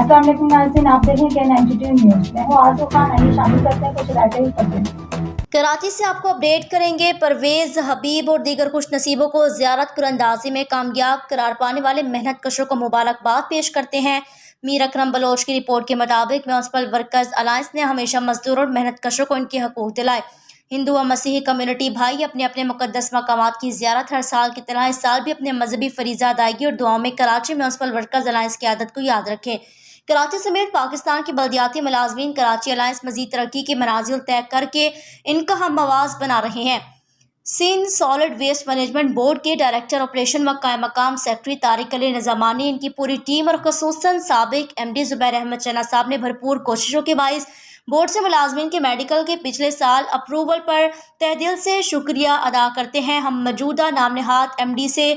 अस्सलाम वालेकुम नाज़रीन, आप देख रहे हैं K92 न्यूज़। मैं हूँ आरज़ू खान। आइए शामिल करते हैं कुछ राइटर खबरें। कराची से आपको अपडेट करेंगे। परवेज हबीब और दीगर खुश नसीबों को ज़ियारत कुरंदाजी में कामयाब करार पाने वाले मेहनत कशों को मुबारकबाद पेश करते हैं। मीर अकरम बलोच की रिपोर्ट के मुताबिक म्यूनसिपल वर्कर्स अलायंस ने हमेशा मजदूर और मेहनत कशों को इनके हकूक दिलाए। हिंदू व मसीही कम्युनिटी भाई अपने अपने मुकद्दस मकामात की ज़ियारत हर साल की तरह इस साल भी अपने मजहबी फरीज़ा अदायगी और दुआओं में कराची म्यूनसिपल वर्कर्स अलायंस की आदत को याद रखें। कराची समेत पाकिस्तान की बल्दियाती मुलाजमीन कराची अलायंस मजीद तरक्की के मनाजिल तय करके इनका हम आवाज़ बना रहे हैं। Sindh solid waste management board के डायरेक्टर ऑपरेशन व कायम मकाम सेक्रेटरी तारिक अली निज़ामानी, इनकी पूरी टीम और खसूसन साबिक MD ज़ुबैर अहमद चन्ना साहब ने भरपूर कोशिशों के बाइस बोर्ड से मुलाजमीन के मेडिकल के पिछले साल अप्रूवल पर तहे दिल से शुक्रिया अदा करते हैं। हम मौजूदा नाम नहाद MD से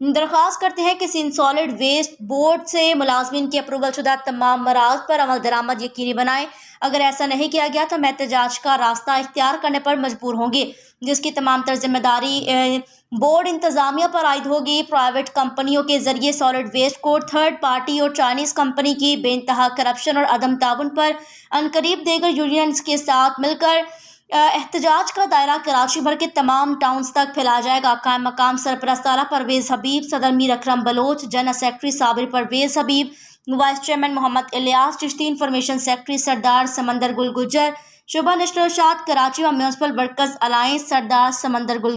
दरख्वास्त करते हैं कि सिंध सॉलिड वेस्ट बोर्ड से मुलाजमीन की अप्रूवल शुदा तमाम मराज पर अमल दरामद यकीनी बनाएं। अगर ऐसा नहीं किया गया तो हम एहतजाज का रास्ता इख्तियार करने पर मजबूर होंगे, जिसकी तमाम तर जिम्मेदारी बोर्ड इंतजामिया पर आयद होगी। प्राइवेट कंपनियों के जरिए सॉलिड वेस्ट को थर्ड पार्टी और चाइनीज़ कंपनी की बेइंतहा करप्शन और अदम ताउन पर अनकरीब देगर यूनियंस के साथ मिलकर एहतजाज का दायरा कराची भर के तमाम टाउन्स तक फैलाया जाएगा। कायम मकाम सरपरस्त आला परवेज हबीब, सदर Mir Akram Baloch, general secretary Sabir Parvez Habib, vice chairman Mohammad Ilyas Chishti, information secretary Sardar Samandar Gul गुजर, शुभा निश्तर कराची व म्यूनसिपल वर्कर्स अलायंस सरदार समंदर गुल